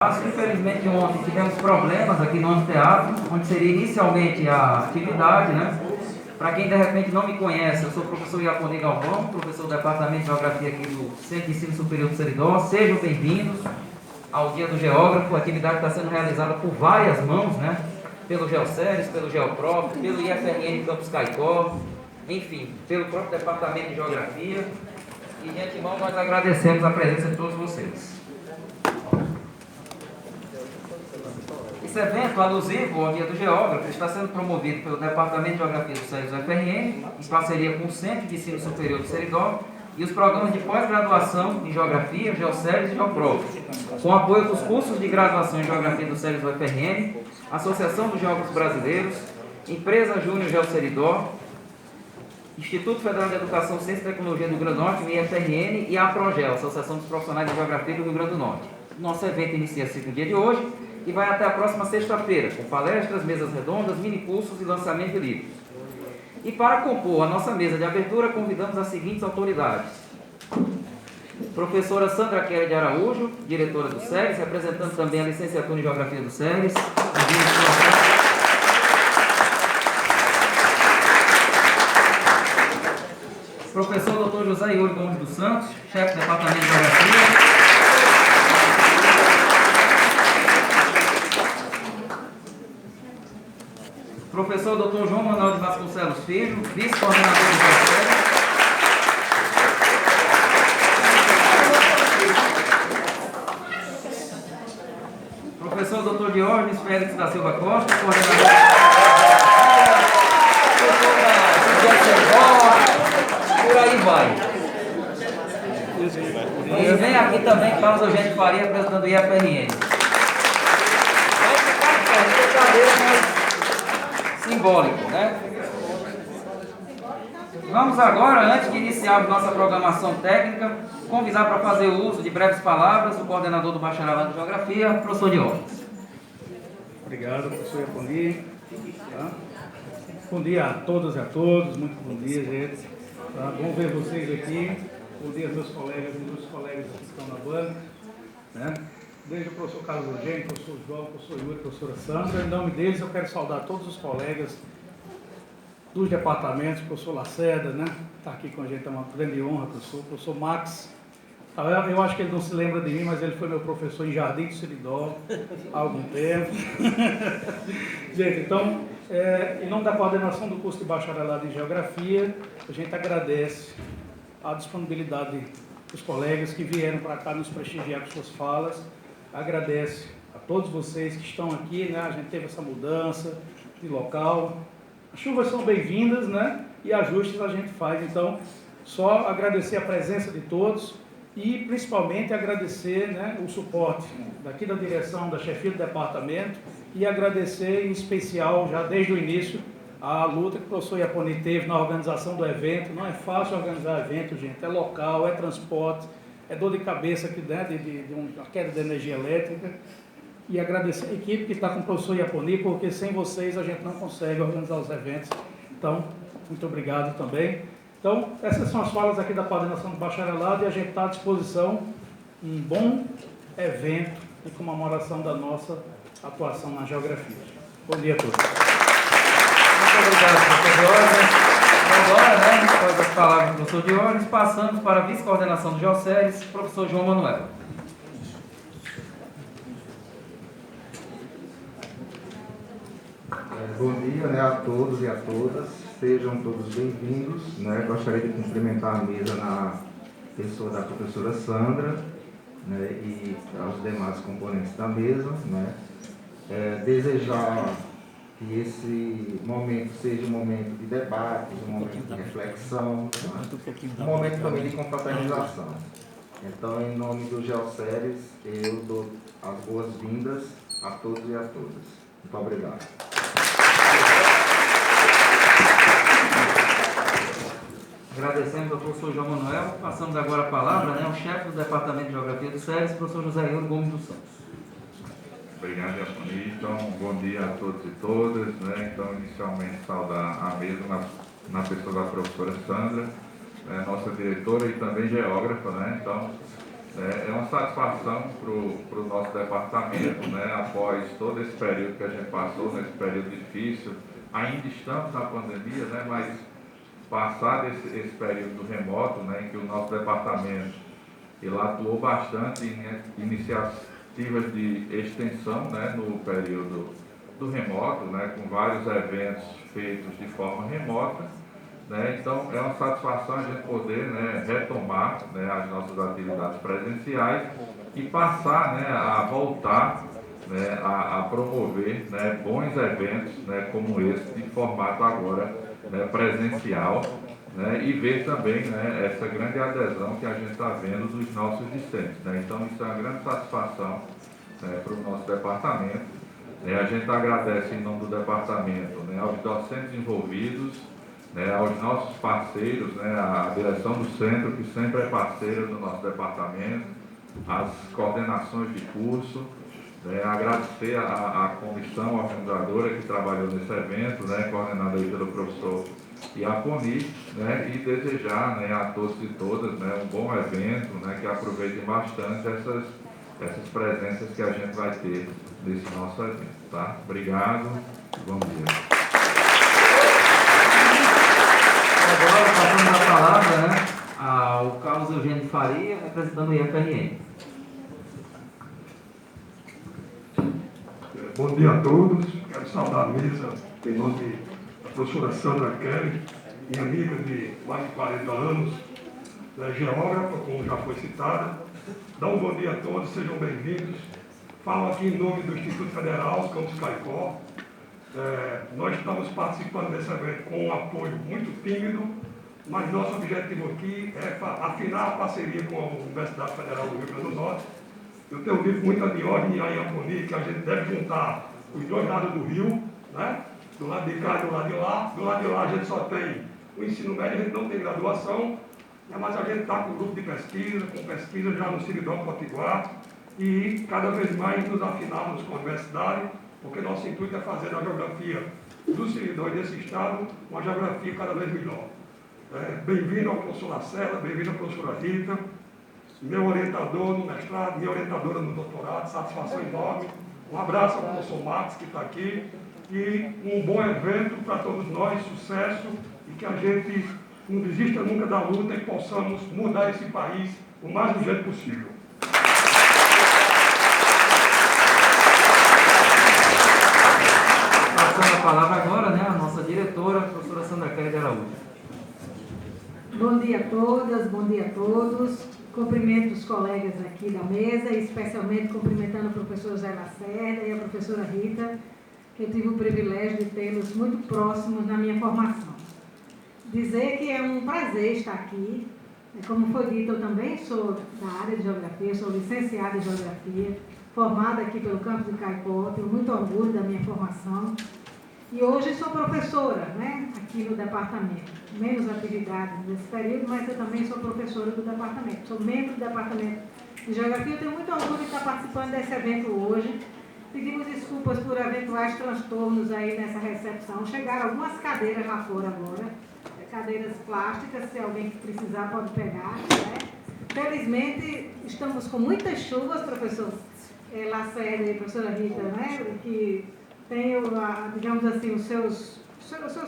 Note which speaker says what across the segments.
Speaker 1: Infelizmente ontem tivemos problemas aqui no anfiteatro, onde seria inicialmente a atividade, né? Para quem de repente não me conhece, eu sou o professor Iaponi Galvão, professor do Departamento de Geografia aqui do Centro de Ensino Superior do Seridó. Sejam bem-vindos ao Dia do Geógrafo. A atividade está sendo realizada por várias mãos, né? Pelo Geoceres, pelo Geoprof, pelo IFRN Campus Caicó, enfim, pelo próprio Departamento de Geografia. E de antemão nós agradecemos a presença de todos vocês. Esse evento alusivo ao Dia do Geógrafo está sendo promovido pelo Departamento de Geografia do SERES UFRN, em parceria com o Centro de Ensino Superior do Seridó e os programas de pós-graduação em Geografia, Geoceres e Geoprof, com apoio dos cursos de graduação em Geografia do SERES UFRN, Associação dos Geógrafos Brasileiros, Empresa Júnior Geoceridó, Instituto Federal de Educação, Ciência e Tecnologia do Rio Grande do Norte, o IFRN, e a Progel, Associação dos Profissionais de Geografia do Rio Grande do Norte. Nosso evento inicia-se no dia de hoje e vai até a próxima sexta-feira, com palestras, mesas redondas, mini-cursos e lançamento de livros. E para compor a nossa mesa de abertura, convidamos as seguintes autoridades. Professora Sandra Kelly de Araújo, diretora do SERES, representando também a licenciatura em Geografia do SERES. Professor Dr. José Yuri Gomes dos Santos, chefe do Departamento de Geografia. Professor Dr. João Manuel de Vasconcelos Filho, vice-coordenador do Geoceres. Professor Dr. Diógenes Félix da Silva Costa, coordenador por aí vai. E vem aqui também Carlos Eugênio Faria, representando o IFRN. Vai ficar perto, simbólico, né? Vamos agora, antes de iniciarmos nossa programação técnica, convidar para fazer o uso de breves palavras o coordenador do Bacharelado de Geografia, professor Diógenes.
Speaker 2: Obrigado, professor Iaponi. Tá? Bom dia a todas e a todos, muito bom dia, gente. Tá? Bom ver vocês aqui. Bom dia, meus colegas e meus colegas que estão na banca. Né? Desde o professor Carlos Eugênio, professor João, professor Yuri, professora Sandra. Em nome deles, eu quero saudar todos os colegas dos departamentos, professor Lacerda, né? Está aqui com a gente, é uma grande honra, professor Max. Eu acho que ele não se lembra de mim, mas ele foi meu professor em Jardim do Seridó há algum tempo. Gente, então, em nome da coordenação do curso de bacharelado em Geografia, a gente agradece a disponibilidade dos colegas que vieram para cá nos prestigiar com suas falas. Agradece a todos vocês que estão aqui, né? A gente teve essa mudança de local. As chuvas são bem-vindas, né? E ajustes a gente faz. Então, só agradecer a presença de todos e, principalmente, agradecer, né, o suporte daqui da direção, da chefia do departamento e agradecer, em especial, já desde o início, a luta que o professor Iaponi teve na organização do evento. Não é fácil organizar evento, gente. É local, é transporte, é dor de cabeça aqui, né, de uma queda de energia elétrica. E agradecer a equipe que está com o professor Iaponi, porque sem vocês a gente não consegue organizar os eventos. Então, muito obrigado também. Então, essas são as falas aqui da coordenação do bacharelado e a gente está à disposição um bom evento em comemoração da nossa atuação na geografia. Bom dia a todos.
Speaker 1: Muito obrigado, professor Diógenes. Agora, né, depois das palavras do professor Diógenes, passamos para a vice-coordenação do Geoceres, professor João Manuel.
Speaker 3: Bom dia, né, a todos e a todas, sejam todos bem-vindos, né? Gostaria de cumprimentar a mesa na pessoa da professora Sandra, né, e aos demais componentes da mesa, né? Desejar que esse momento seja um momento de debate, um momento de reflexão, né? Um momento também de confraternização. Então, em nome do Geoceres, eu dou as boas-vindas a todos e a todas. Muito obrigado.
Speaker 1: Agradecemos ao professor João Manuel. Passamos agora a palavra, né, ao chefe do Departamento de Geografia do SERES, professor José Yuri Gomes dos Santos.
Speaker 4: Obrigado, Iaponi. Então, bom dia a todos e todas, né? Então, inicialmente, saudar a mesa na pessoa da professora Sandra, nossa diretora e também geógrafa, né? Então, É uma satisfação para o nosso departamento, né, após todo esse período que a gente passou, nesse período difícil. Ainda estamos na pandemia, né, mas passado esse período remoto, né, em que o nosso departamento ele atuou bastante em iniciativas de extensão, né, no período do remoto, né, com vários eventos feitos de forma remota, né. Então é uma satisfação a gente poder, né, retomar, né, as nossas atividades presenciais e passar, né, a voltar, né, a promover, né, bons eventos, né, como esse de formato agora, né, presencial, né, e ver também, né, essa grande adesão que a gente está vendo dos nossos discentes, né. Então isso é uma grande satisfação, né, para o nosso departamento. A gente agradece em nome do departamento, né, aos docentes envolvidos, né, aos nossos parceiros, né, a direção do centro, que sempre é parceira do nosso departamento, as coordenações de curso, né, agradecer a comissão organizadora que trabalhou nesse evento, né, coordenada aí pelo professor Iaponi, né, e desejar, né, a todos e todas, né, um bom evento, né, que aproveitem bastante essas presenças que a gente vai ter nesse nosso evento, tá? Obrigado, bom dia.
Speaker 1: Agora, passando a palavra, né, ao Carlos Eugênio Faria, representando o IFRN.
Speaker 5: Bom dia a todos. Quero saudar a mesa em nome da professora Sandra Kelly, minha amiga de mais de 40 anos, geógrafa, como já foi citada. Dá um bom dia a todos, sejam bem-vindos. Falo aqui em nome do Instituto Federal, Campus Caicó. Nós estamos participando desse evento com um apoio muito tímido, mas nosso objetivo aqui é afinar a parceria com a Universidade Federal do Rio Grande do Norte. Eu tenho ouvido muita Diógenes e a Iaponi que a gente deve juntar os dois lados do rio, né? Do lado de cá e do lado de lá. Do lado de lá a gente só tem o ensino médio, a gente não tem graduação, mas a gente está com grupo de pesquisa, com pesquisa já no Seridó Potiguar, e cada vez mais nos afinarmos com a universidade, porque nosso intuito é fazer a geografia do Seridó e desse estado uma geografia cada vez melhor. Bem-vindo ao professor Lacela, bem-vindo à professora Rita, meu orientador no mestrado, minha orientadora no doutorado, satisfação enorme. Um abraço ao professor Marcos, que está aqui, e um bom evento para todos nós, sucesso, e que a gente não desista nunca da luta e possamos mudar esse país o mais urgente possível.
Speaker 1: Passando a palavra agora, né, a nossa diretora, a professora Sandra Kelly de Araújo.
Speaker 6: Bom dia a todas, bom dia a todos. Cumprimento os colegas aqui da mesa, especialmente cumprimentando o professor Zé Lacerda e a professora Rita, que eu tive o privilégio de tê-los muito próximos na minha formação. Dizer que é um prazer estar aqui. Como foi dito, eu também sou da área de Geografia, sou licenciada em Geografia, formada aqui pelo campus de Caicó, tenho muito orgulho da minha formação. E hoje sou professora, né, aqui no departamento. Menos atividades nesse período, mas eu também sou professora do departamento. Sou membro do departamento de Geografia. Eu tenho muito orgulho de estar participando desse evento hoje. Pedimos desculpas por eventuais transtornos aí nessa recepção. Chegaram algumas cadeiras lá fora agora, cadeiras plásticas, se alguém precisar pode pegar, né? Felizmente, estamos com muitas chuvas, professor Lacerda e professora Rita, né, que tem, digamos assim, os seus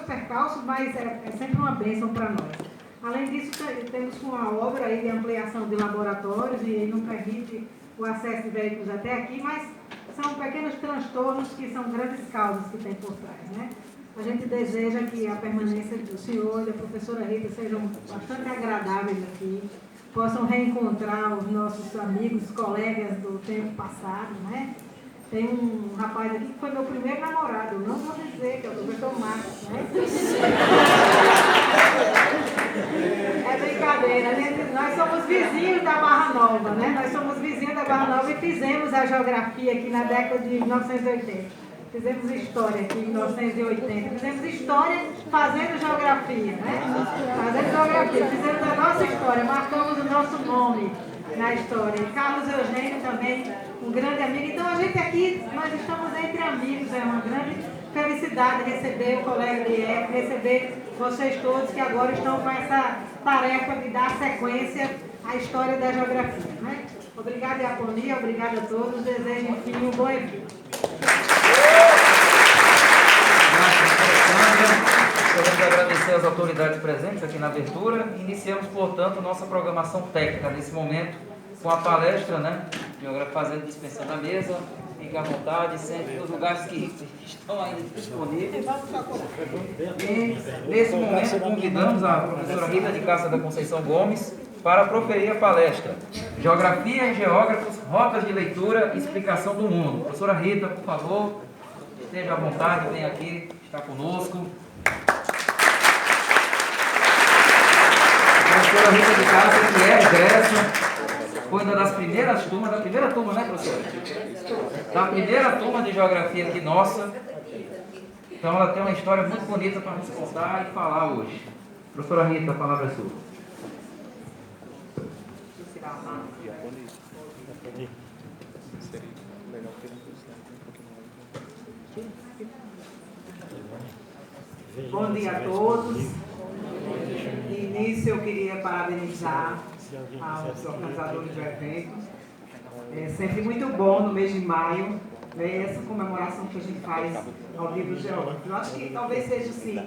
Speaker 6: percalços, mas é sempre uma bênção para nós. Além disso, temos uma obra aí de ampliação de laboratórios e não permite o acesso de veículos até aqui, mas são pequenos transtornos que são grandes causas que tem por trás, né? A gente deseja que a permanência do senhor e da professora Rita sejam bastante agradáveis aqui, possam reencontrar os nossos amigos, colegas do tempo passado, né? Tem um rapaz aqui que foi meu primeiro namorado, não vou dizer, que é o professor Marcos, né? É brincadeira, nós somos vizinhos da Barra Nova, né? Nós somos vizinhos da Barra Nova e fizemos a geografia aqui na década de 1980. Fizemos história aqui em 1980. Fizemos história fazendo geografia, né? Fazendo geografia, fizemos a nossa história, marcamos o nosso nome na história. E Carlos Eugênio também, um grande amigo. Então a gente aqui, nós estamos entre amigos, é uma grande felicidade receber o colega de IF, receber vocês todos que agora estão com essa tarefa de dar sequência à história da geografia, né? Obrigada, Iaponia, obrigada a todos. Desejo, enfim, um bom evento.
Speaker 1: Queremos agradecer às autoridades presentes aqui na abertura. Iniciamos, portanto, nossa programação técnica nesse momento com a palestra, né? Geografia fazendo dispensa da mesa. Fique à vontade, sempre nos lugares que estão ainda disponíveis. E, nesse momento, convidamos a professora Rita de Cássia da Conceição Gomes para proferir a palestra Geografia e Geógrafos, Rotas de Leitura e Explicação do Mundo. Professora Rita, por favor, esteja à vontade, venha aqui, está conosco. A professora Rita de Cássia, que é egressa, foi uma das primeiras turmas, da primeira turma, né, professora? Da primeira turma de Geografia aqui nossa. Então ela tem uma história muito bonita para nos contar e falar hoje. Professora Rita, a palavra é sua.
Speaker 7: Bom dia a todos. De início eu queria parabenizar aos organizadores do evento. É sempre muito bom no mês de maio ver essa comemoração que a gente faz ao livro geográfico. Eu acho que talvez seja assim,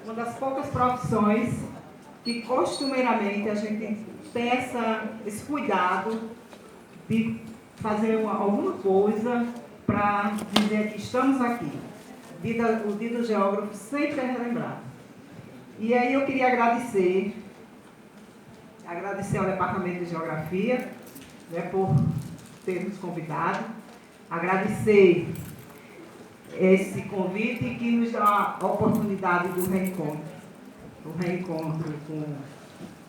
Speaker 7: uma das poucas profissões que costumeiramente a gente tem esse cuidado de fazer alguma coisa para dizer que estamos aqui. O dia do geógrafo sempre é relembrado. E aí eu queria agradecer ao Departamento de Geografia, né, por ter nos convidado, agradecer esse convite que nos dá a oportunidade do reencontro. O reencontro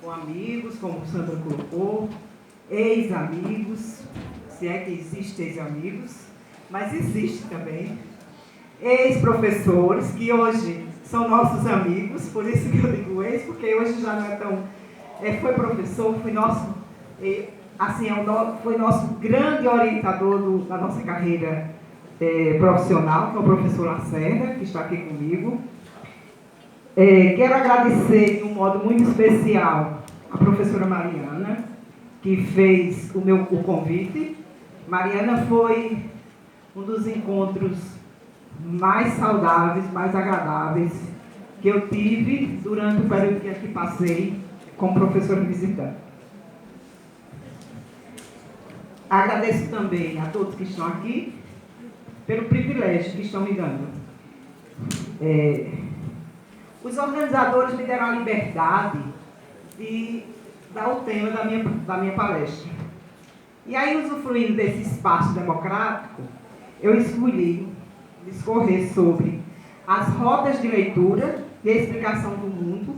Speaker 7: com amigos, como Sandra colocou, ex-amigos, se é que existem ex-amigos, mas existe também, ex-professores, que hoje são nossos amigos, por isso que eu digo ex, porque hoje já não é tão... foi professor, foi nosso, assim, foi nosso grande orientador da nossa carreira profissional, que é o professor Lacerda, que está aqui comigo. Quero agradecer de um modo muito especial a professora Mariana, que fez o convite. Mariana foi um dos encontros mais saudáveis, mais agradáveis que eu tive durante o período que passei como professora visitante. Agradeço também a todos que estão aqui pelo privilégio que estão me dando. Os organizadores me deram a liberdade de dar o tema da minha palestra. E aí, usufruindo desse espaço democrático, eu escolhi discorrer sobre as rotas de leitura e explicação do mundo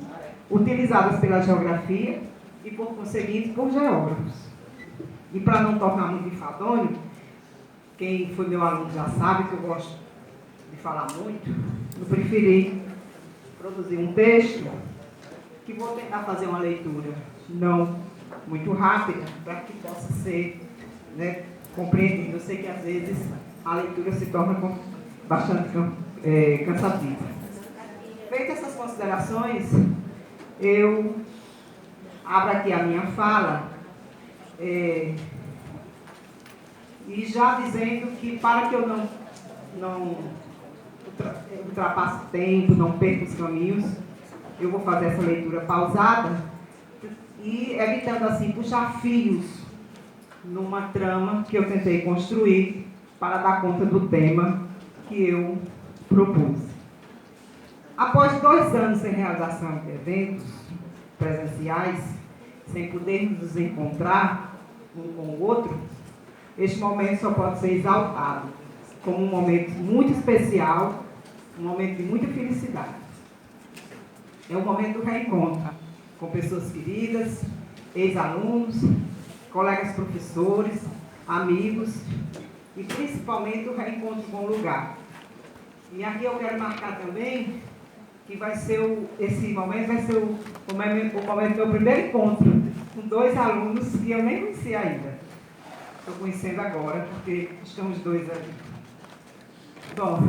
Speaker 7: utilizadas pela geografia e, por conseguinte, por geógrafos. E para não tornar muito enfadonho, quem foi meu aluno já sabe que eu gosto de falar muito, eu preferi produzir um texto que vou tentar fazer uma leitura não muito rápida, para que possa ser, né, compreendido. Eu sei que às vezes a leitura se torna bastante cansativa. Feitas essas considerações, eu abro aqui a minha fala e já dizendo que, para que eu não ultrapasse o tempo, não perca os caminhos, eu vou fazer essa leitura pausada e evitando assim puxar fios numa trama que eu tentei construir para dar conta do tema que eu propus. Após 2 anos sem realização de eventos presenciais, sem podermos nos encontrar um com o outro, este momento só pode ser exaltado como um momento muito especial, um momento de muita felicidade. É o momento do reencontro com pessoas queridas, ex-alunos, colegas professores, amigos e principalmente o reencontro com o lugar. E aqui eu quero marcar também que esse momento vai ser o momento do meu primeiro encontro com 2 alunos que eu nem conhecia ainda. Estou conhecendo agora, porque estamos 2 aqui. Bom,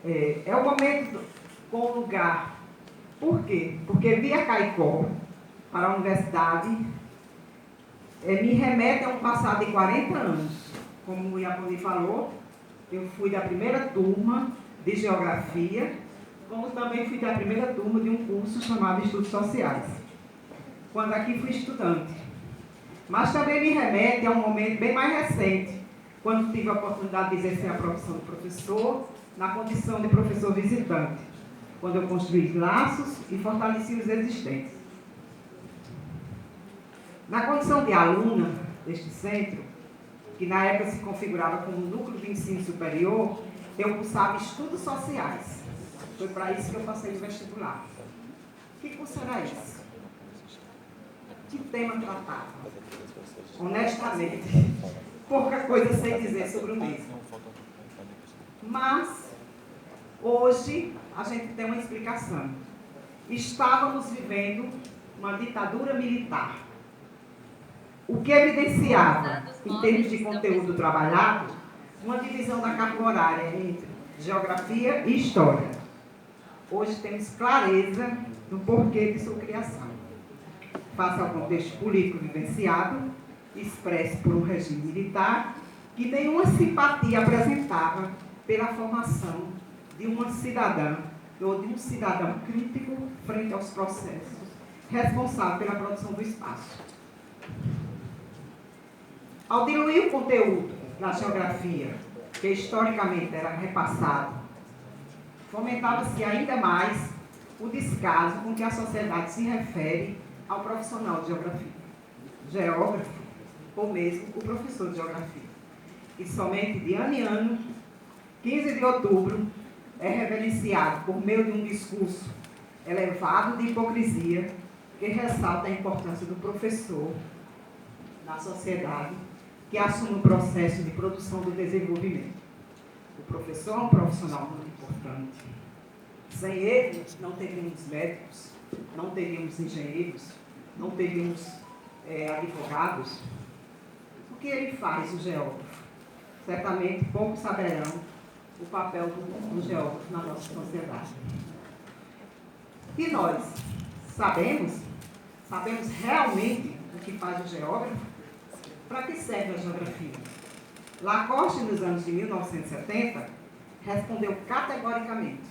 Speaker 7: é o momento com o lugar. Por quê? Porque via Caicó para a universidade me remete a um passado de 40 anos. Como o Iapoli falou, eu fui da primeira turma de Geografia, como também fui da primeira turma de um curso chamado Estudos Sociais, quando aqui fui estudante. Mas também me remete a um momento bem mais recente, quando tive a oportunidade de exercer a profissão de professor, na condição de professor visitante, quando eu construí laços e fortaleci os existentes. Na condição de aluna deste centro, que na época se configurava como núcleo de ensino superior, eu cursava estudos sociais. Foi para isso que eu passei no vestibular. Que curso era esse? Que tema tratava? Honestamente, pouca coisa sei dizer sobre o mesmo. Mas, hoje, a gente tem uma explicação. Estávamos vivendo uma ditadura militar. O que evidenciava, em termos de conteúdo trabalhado, uma divisão da carga horária entre geografia e história. Hoje temos clareza do porquê de sua criação. Face ao contexto político vivenciado, expresso por um regime militar, que nenhuma simpatia apresentava pela formação de uma cidadã ou de um cidadão crítico frente aos processos responsáveis pela produção do espaço. Ao diluir o conteúdo da geografia, que historicamente era repassado, fomentava-se ainda mais o descaso com que a sociedade se refere ao profissional de geografia, geógrafo ou mesmo o professor de geografia. E somente de ano em ano, 15 de outubro, é reverenciado por meio de um discurso elevado de hipocrisia que ressalta a importância do professor na sociedade, que assume o processo de produção do desenvolvimento. O professor é um profissional muito importante. Sem ele, não teríamos médicos, não teríamos engenheiros, não teríamos advogados. O que ele faz, o geógrafo? Certamente poucos saberão o papel do geógrafo na nossa sociedade. E nós sabemos realmente o que faz o geógrafo? Para que serve a geografia? Lacoste, nos anos de 1970, respondeu categoricamente: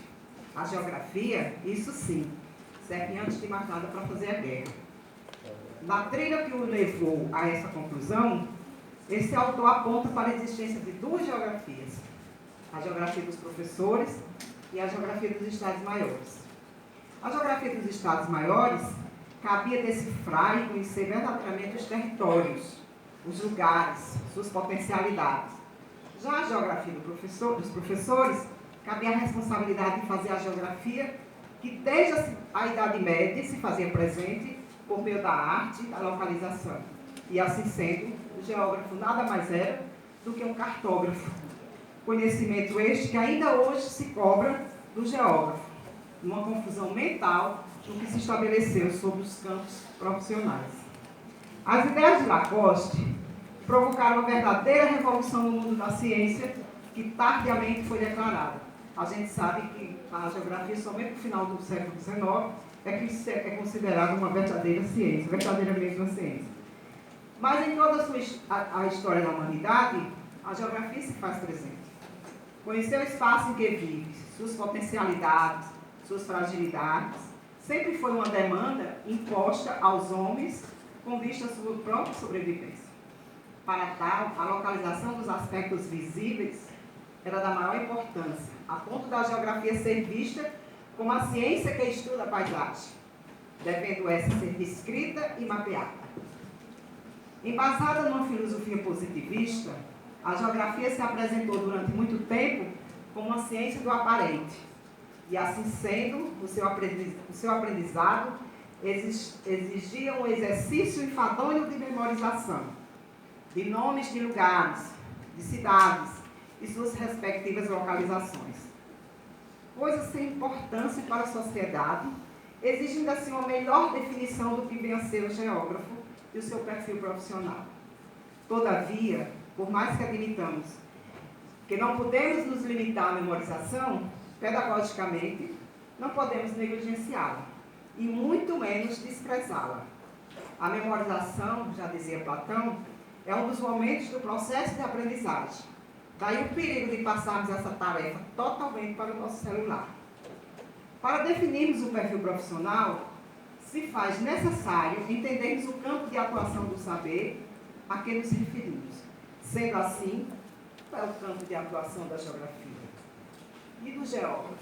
Speaker 7: a geografia, isso sim, serve antes de mais nada para fazer a guerra. Na trilha que o levou a essa conclusão, esse autor aponta para a existência de duas geografias: a geografia dos professores e a geografia dos estados maiores. A geografia dos estados maiores cabia decifrar e conhecer verdadeiramente os territórios, os lugares, suas potencialidades. Já a geografia dos professores, cabia a responsabilidade de fazer a geografia que desde a Idade Média se fazia presente por meio da arte e da localização. E assim sendo, o geógrafo nada mais era do que um cartógrafo. Conhecimento este que ainda hoje se cobra do geógrafo, numa confusão mental no que se estabeleceu sobre os campos profissionais. As ideias de Lacoste provocaram uma verdadeira revolução no mundo da ciência, que tardiamente foi declarada. A gente sabe que a geografia, somente no final do século XIX, é considerada uma verdadeira ciência, verdadeiramente uma ciência. Mas em toda a história da humanidade, a geografia se faz presente. Conhecer o espaço em que vive, suas potencialidades, suas fragilidades, sempre foi uma demanda imposta aos homens com vista à sua própria sobrevivência. Para tal, a localização dos aspectos visíveis era da maior importância, a ponto da geografia ser vista como a ciência que estuda a paisagem, devendo essa ser descrita e mapeada. Embasada numa filosofia positivista, a geografia se apresentou durante muito tempo como uma ciência do aparente, e assim sendo, o seu aprendizado exigia um exercício enfadonho de memorização, de nomes de lugares, de cidades e suas respectivas localizações. Coisas sem importância para a sociedade, exigindo assim uma melhor definição do que vem a ser o geógrafo e o seu perfil profissional. Todavia, por mais que admitamos que não podemos nos limitar à memorização, pedagogicamente, não podemos negligenciá-la, e muito menos desprezá-la. A memorização, já dizia Platão, é um dos momentos do processo de aprendizagem. Daí o perigo de passarmos essa tarefa totalmente para o nosso celular. Para definirmos o perfil profissional, se faz necessário entendermos o campo de atuação do saber a que nos referimos. Sendo assim, qual é o campo de atuação da geografia e do geógrafo?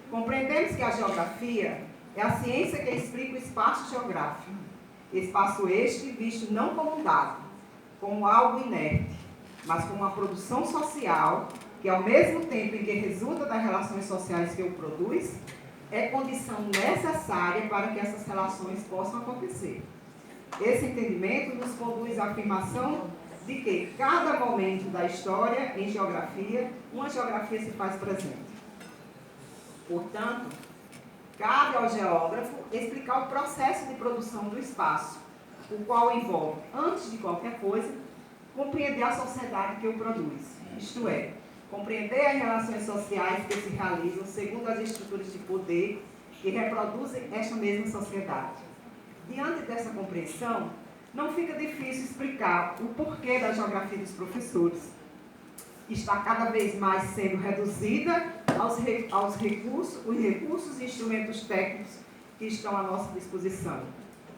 Speaker 7: Compreendemos que a geografia é a ciência que explica o espaço geográfico. Espaço este visto não como um dado, como algo inerte, mas como uma produção social que, ao mesmo tempo em que resulta das relações sociais que o produz, é condição necessária para que essas relações possam acontecer. Esse entendimento nos conduz à afirmação de que cada momento da história em geografia, uma geografia se faz presente. Portanto, cabe ao geógrafo explicar o processo de produção do espaço, o qual envolve, antes de qualquer coisa, compreender a sociedade que o produz, isto é, compreender as relações sociais que se realizam segundo as estruturas de poder que reproduzem esta mesma sociedade. Diante dessa compreensão, não fica difícil explicar o porquê da geografia dos professores, que está cada vez mais sendo reduzida aos recursos e instrumentos técnicos que estão à nossa disposição,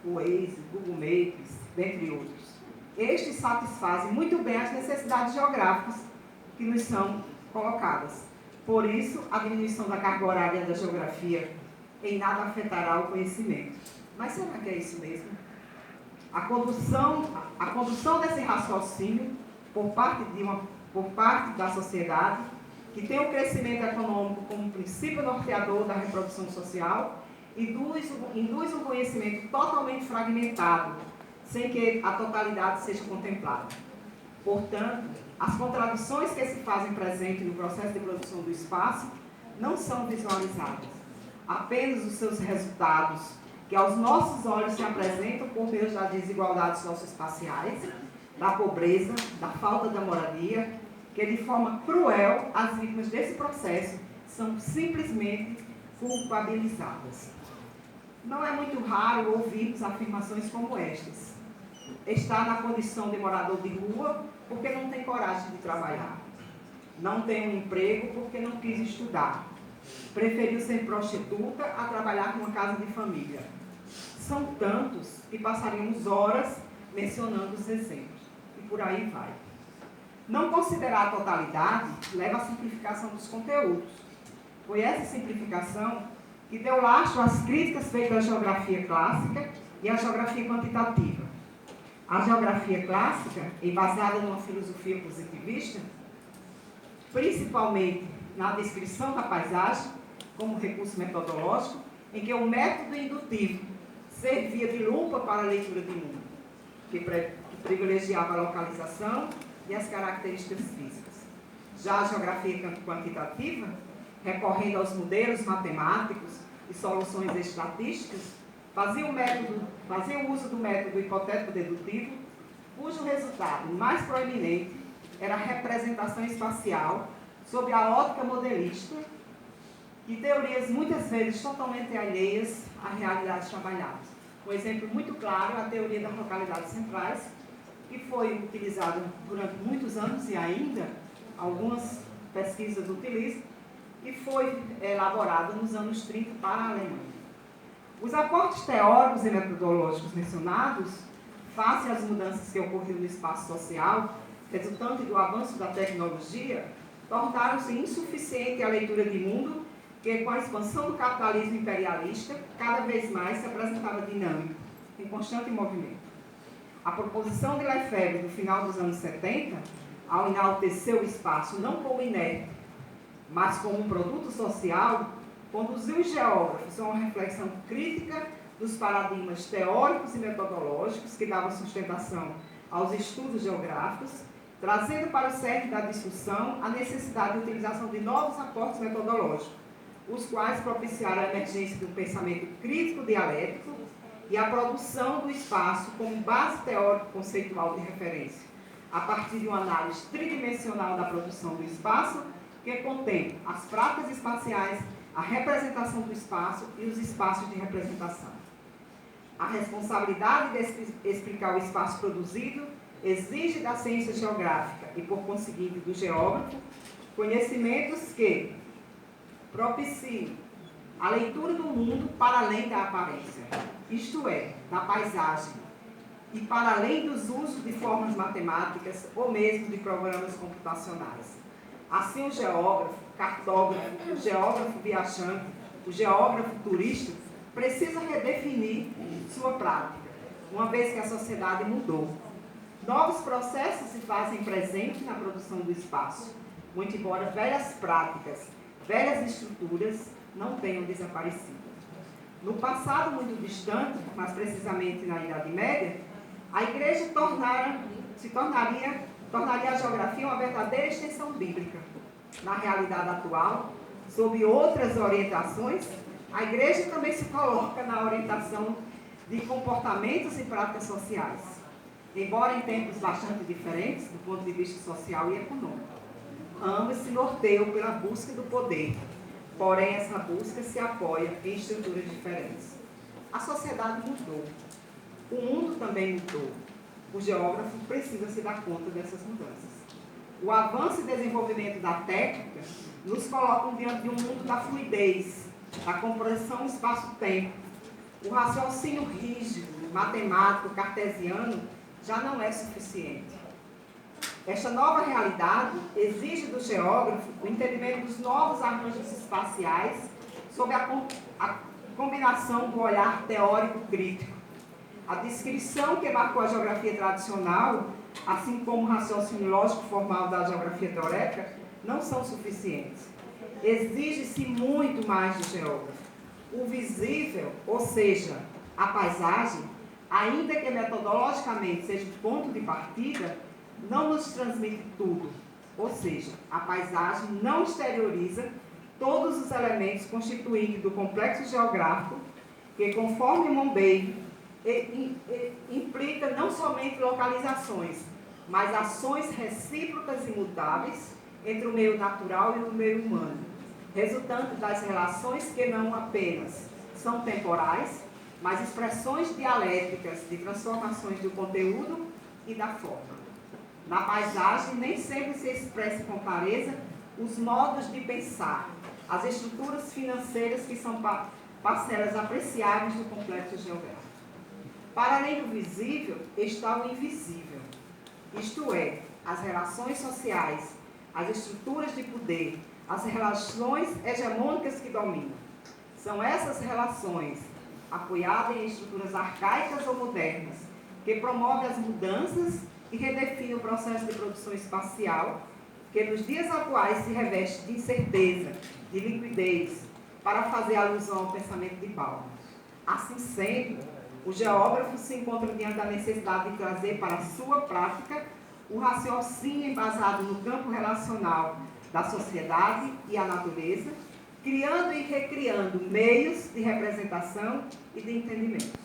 Speaker 7: o Waze, Google Maps, dentre outros. Estes satisfazem muito bem as necessidades geográficas que nos são colocadas. Por isso, a diminuição da carga horária da geografia em nada afetará o conhecimento. Mas será que é isso mesmo? A condução desse raciocínio por parte da sociedade, que tem o crescimento econômico como princípio norteador da reprodução social, induz um conhecimento totalmente fragmentado, sem que a totalidade seja contemplada. Portanto, as contradições que se fazem presente no processo de produção do espaço não são visualizadas. Apenas os seus resultados, que aos nossos olhos se apresentam por meio das desigualdades socioespaciais, da pobreza, da falta da moradia, que de forma cruel as vítimas desse processo são simplesmente culpabilizadas. Não é muito raro ouvirmos afirmações como estas. Está na condição de morador de rua porque não tem coragem de trabalhar. Não tem um emprego porque não quis estudar. Preferiu ser prostituta a trabalhar numa casa de família. São tantos que passaríamos horas mencionando os exemplos. E por aí vai. Não considerar a totalidade leva à simplificação dos conteúdos. Foi essa simplificação que deu lastro às críticas feitas à geografia clássica e à geografia quantitativa. A geografia clássica, baseada numa filosofia positivista, principalmente na descrição da paisagem como recurso metodológico, em que o método indutivo servia de lupa para a leitura de mundo, que privilegiava a localização e as características físicas. Já a geografia quantitativa, recorrendo aos modelos matemáticos e soluções estatísticas, fazia o uso do método hipotético-dedutivo, cujo resultado mais proeminente era a representação espacial sob a ótica modelística e teorias muitas vezes totalmente alheias à realidade trabalhada. Um exemplo muito claro é a teoria das localidades centrais, que foi utilizada durante muitos anos e ainda algumas pesquisas utilizam, e foi elaborada nos anos 30 para a Alemanha. Os aportes teóricos e metodológicos mencionados, face às mudanças que ocorreram no espaço social, resultante do avanço da tecnologia, tornaram-se insuficiente a leitura de mundo, que com a expansão do capitalismo imperialista, cada vez mais se apresentava dinâmico, em constante movimento. A proposição de Lefebvre, no final dos anos 70, ao enaltecer o espaço não como inerte, mas como um produto social, conduziu os geógrafos a uma reflexão crítica dos paradigmas teóricos e metodológicos que davam sustentação aos estudos geográficos, trazendo para o cerne da discussão a necessidade de utilização de novos aportes metodológicos, os quais propiciaram a emergência do pensamento crítico dialético e a produção do espaço como base teórico-conceitual de referência, a partir de uma análise tridimensional da produção do espaço, que contém as práticas espaciais, a representação do espaço e os espaços de representação. A responsabilidade de explicar o espaço produzido exige da ciência geográfica e, por conseguinte, do geógrafo, conhecimentos que propiciem a leitura do mundo para além da aparência, isto é, da paisagem, e para além dos usos de formas matemáticas ou mesmo de programas computacionais. Assim, o geógrafo, cartógrafo, o geógrafo viajante, o geógrafo turístico precisa redefinir sua prática, uma vez que a sociedade mudou. Novos processos se fazem presentes na produção do espaço, muito embora velhas práticas, velhas estruturas não tenham desaparecido. No passado muito distante, mas precisamente na Idade Média, a Igreja tornaria a geografia uma verdadeira extensão bíblica. Na realidade atual, sob outras orientações, a Igreja também se coloca na orientação de comportamentos e práticas sociais, embora em tempos bastante diferentes do ponto de vista social e econômico. Ambos se norteiam pela busca do poder, porém essa busca se apoia em estruturas diferentes. A sociedade mudou, o mundo também mudou. O geógrafo precisa se dar conta dessas mudanças. O avanço e desenvolvimento da técnica nos colocam diante de um mundo da fluidez, da compreensão espaço-tempo. O raciocínio rígido, matemático, cartesiano, já não é suficiente. Esta nova realidade exige do geógrafo o entendimento dos novos arranjos espaciais sob a combinação do olhar teórico crítico. A descrição que marcou a geografia tradicional, assim como o raciocínio lógico formal da geografia teórica, não são suficientes. Exige-se muito mais do geógrafo. O visível, ou seja, a paisagem, ainda que metodologicamente seja o ponto de partida, não nos transmite tudo. Ou seja, a paisagem não exterioriza todos os elementos constituintes do complexo geográfico que, conforme Monbeiro, implica não somente localizações, mas ações recíprocas e mutáveis entre o meio natural e o meio humano, resultante das relações que não apenas são temporais, mas expressões dialéticas de transformações do conteúdo e da forma. Na paisagem, nem sempre se expressa com clareza os modos de pensar, as estruturas financeiras que são parcelas apreciáveis do complexo geográfico. Para além do visível, está o invisível, isto é, as relações sociais, as estruturas de poder, as relações hegemônicas que dominam. São essas relações, apoiadas em estruturas arcaicas ou modernas, que promovem as mudanças e redefinem o processo de produção espacial, que nos dias atuais se reveste de incerteza, de liquidez, para fazer alusão ao pensamento de Bauman. Assim sendo, o geógrafo se encontra diante da necessidade de trazer para a sua prática o raciocínio embasado no campo relacional da sociedade e a natureza, criando e recriando meios de representação e de entendimento.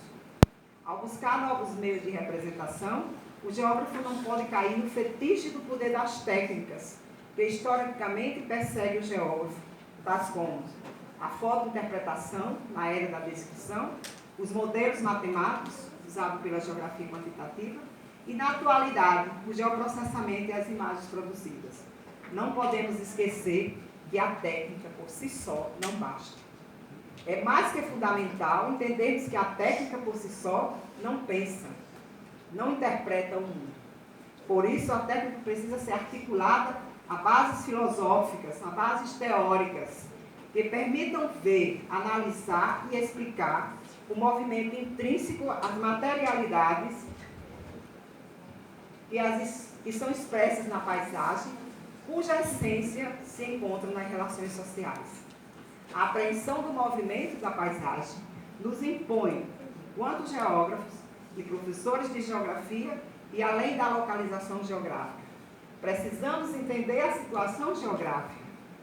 Speaker 7: Ao buscar novos meios de representação, o geógrafo não pode cair no fetiche do poder das técnicas, que historicamente persegue o geógrafo, tais como a fotointerpretação, na era da descrição, os modelos matemáticos, usados pela geografia quantitativa, e, na atualidade, o geoprocessamento e as imagens produzidas. Não podemos esquecer que a técnica, por si só, não basta. É mais que fundamental entendermos que a técnica, por si só, não pensa, não interpreta o mundo. Por isso, a técnica precisa ser articulada a bases filosóficas, a bases teóricas, que permitam ver, analisar e explicar o movimento intrínseco às materialidades que são expressas na paisagem, cuja essência se encontra nas relações sociais. A apreensão do movimento da paisagem nos impõe, enquanto geógrafos e professores de geografia, e além da localização geográfica. Precisamos entender a situação geográfica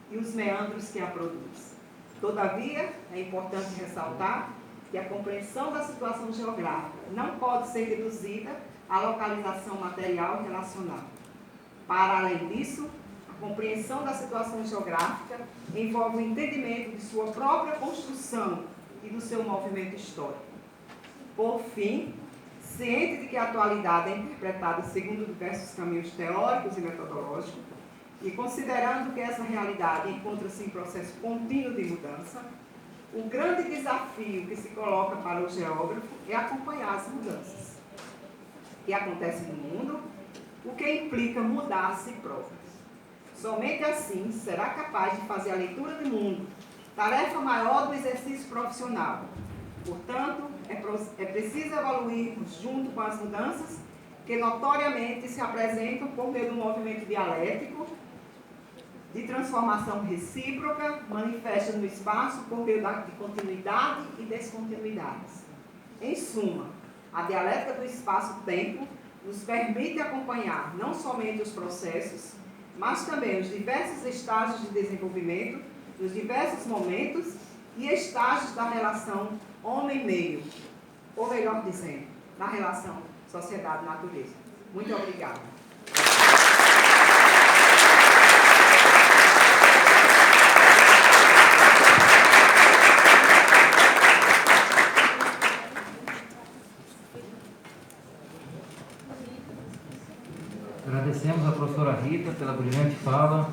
Speaker 7: e os meandros que a produz. Todavia, é importante ressaltar que a compreensão da situação geográfica não pode ser reduzida à localização material e relacional. Para além disso, a compreensão da situação geográfica envolve o entendimento de sua própria construção e do seu movimento histórico. Por fim, ciente de que a atualidade é interpretada segundo diversos caminhos teóricos e metodológicos, e considerando que essa realidade encontra-se em processo contínuo de mudança, o grande desafio que se coloca para o geógrafo é acompanhar as mudanças que acontecem no mundo, o que implica mudar a si próprio. Somente assim será capaz de fazer a leitura do mundo, tarefa maior do exercício profissional. Portanto, é preciso evoluirmos junto com as mudanças que notoriamente se apresentam por meio do movimento dialético, de transformação recíproca, manifesta no espaço por meio de continuidade e descontinuidades. Em suma, a dialética do espaço-tempo nos permite acompanhar não somente os processos, mas também os diversos estágios de desenvolvimento, os diversos momentos e estágios da relação homem-meio, ou melhor dizendo, da relação sociedade-natureza. Muito obrigada.
Speaker 1: Agradecemos a professora Rita pela brilhante fala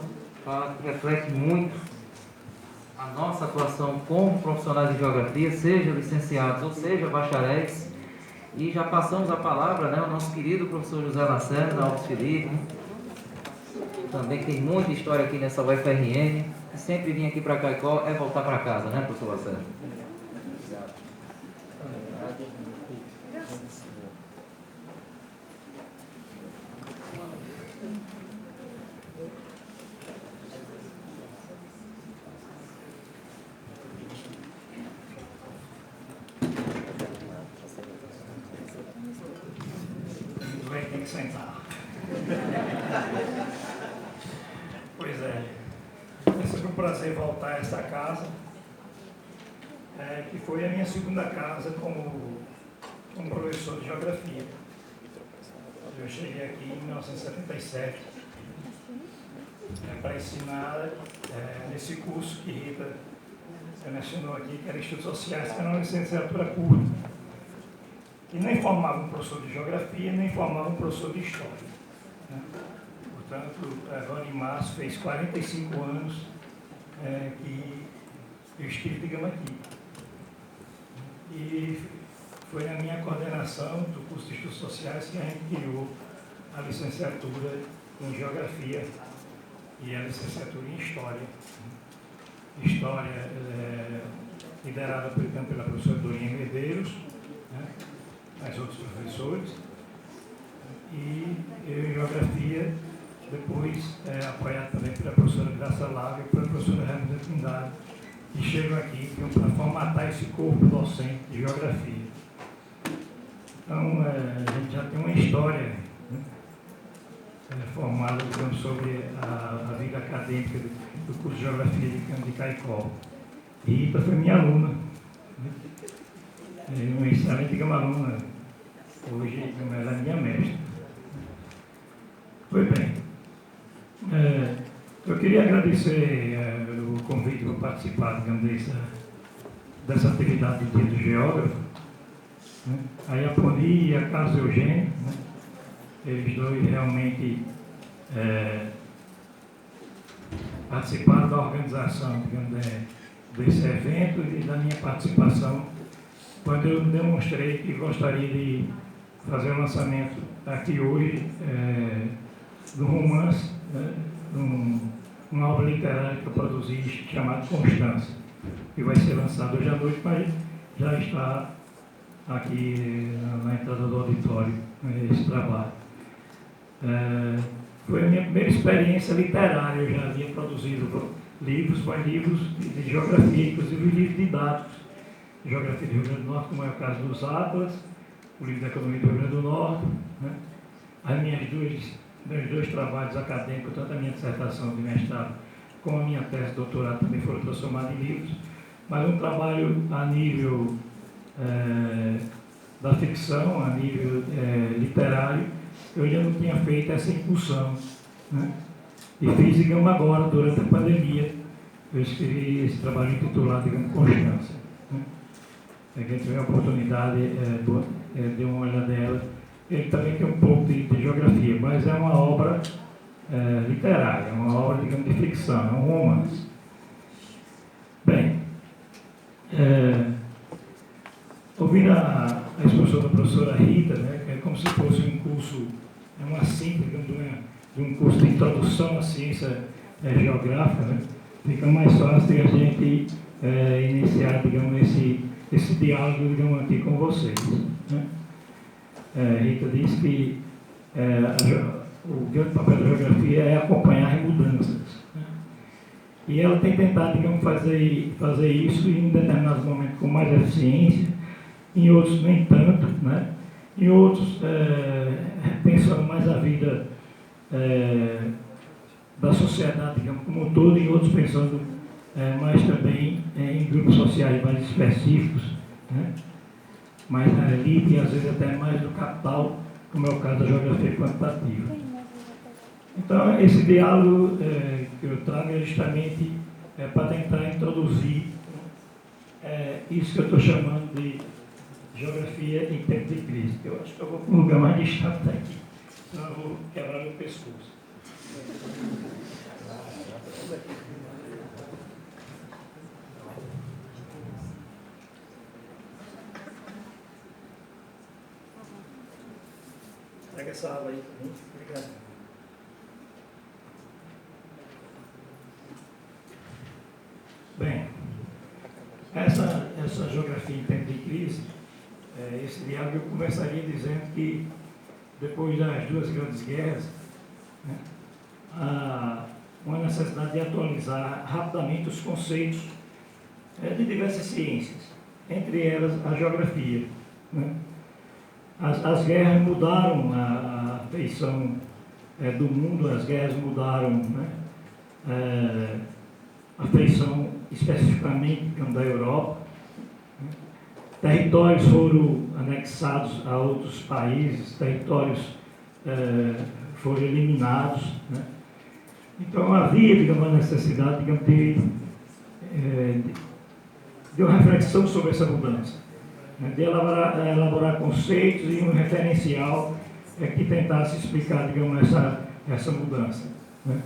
Speaker 1: que reflete muito a nossa atuação como profissionais de geografia, seja licenciados ou seja bacharéis. E já passamos a palavra, ao nosso querido professor José Lacerda Alves Felipe, também tem muita história aqui nessa UFRN, e sempre vir aqui para Caicó é voltar para casa, né, professor Lacerda?
Speaker 2: Tem que sentar. Pois é, é sempre um prazer voltar a esta casa, que foi a minha segunda casa como professor de geografia. Eu cheguei aqui em 1977 para ensinar nesse curso que Rita mencionou aqui, que era Estudos Sociais, que era uma licenciatura curta. E nem formava um professor de geografia, nem formava um professor de história. Né? Portanto, agora em março fez 45 anos que eu estive, digamos, aqui. E foi na minha coordenação do curso de Estudos Sociais que a gente criou a licenciatura em Geografia e a licenciatura em História. História liderada, por exemplo, pela professora Dorinha Medeiros, né? Mais outros professores, e eu em Geografia, depois apoiado também pela professora Graça Lava e pela professora Raimundo Trindade, que chegam aqui para formatar esse corpo docente de Geografia. Então, a gente já tem uma história, né, formada, digamos, sobre a vida acadêmica do curso de Geografia de Caicó. E Rita foi minha aluna, né? Uma excelente, digamos, aluna. Hoje ela é minha mestra. Pois bem, eu queria agradecer o convite para participar, digamos, dessa atividade do Dia do Geógrafo, né? A Iaponi e a Carlos Eugênio, né? Eles dois realmente participaram da organização, digamos, desse evento e da minha participação, quando eu demonstrei que gostaria de fazer o lançamento aqui hoje de um romance, uma obra literária que eu produzi chamada Constância, que vai ser lançado hoje à noite, mas já está aqui na entrada do auditório esse trabalho. Foi a minha primeira experiência literária. Eu já havia produzido livros de geografia, inclusive livros didáticos, Geografia do Rio Grande do Norte, como é o caso dos Atlas, o livro da Economia do Rio Grande do Norte, né? Meus dois trabalhos acadêmicos, tanto a minha dissertação de mestrado como a minha tese de doutorado, também foram transformados em livros, mas um trabalho a nível da ficção, a nível literário, eu ainda não tinha feito essa incursão, né? E fiz, digamos, agora, durante a pandemia, eu escrevi esse trabalho intitulado, digamos, Constância. Né?
Speaker 8: quem tiver a oportunidade de uma olhada nela. Ele também tem um pouco de geografia, mas é uma obra literária, é uma obra, digamos, de ficção, é um romance. Bem, ouvindo a exposição da professora Rita, né, que é como se fosse um curso, é uma síntese, digamos, de um curso de introdução à ciência geográfica, né, fica mais fácil de a gente iniciar, digamos, esse diálogo, digamos, aqui com vocês. Né? Rita disse que o grande papel da geografia é acompanhar mudanças. Né? E ela tem tentado, digamos, fazer isso em determinados momentos com mais eficiência, em outros nem tanto, né? Em outros pensando mais a vida da sociedade, digamos, como um todo, e outros pensando mais também em grupos sociais mais específicos, né? Mais na elite e às vezes até mais do capital, como é o caso da geografia quantitativa. Então, esse diálogo que eu trago é justamente para tentar introduzir isso que eu estou chamando de geografia em tempo de crise. Eu acho que eu vou para um lugar mais distante daqui, senão eu vou quebrar meu pescoço. Pega essa água aí para mim. Obrigado. Bem, essa geografia em tempo de crise, esse diálogo eu começaria dizendo que depois das duas grandes guerras, né, há uma necessidade de atualizar rapidamente os conceitos de diversas ciências, entre elas a geografia. Né? As guerras mudaram a feição do mundo, as guerras mudaram, né, a feição especificamente da Europa. Né? Territórios foram anexados a outros países, territórios foram eliminados. Né? Então havia, digamos, a necessidade, digamos, de uma reflexão sobre essa mudança, de elaborar conceitos e um referencial que tentasse explicar, digamos, essa mudança. Né?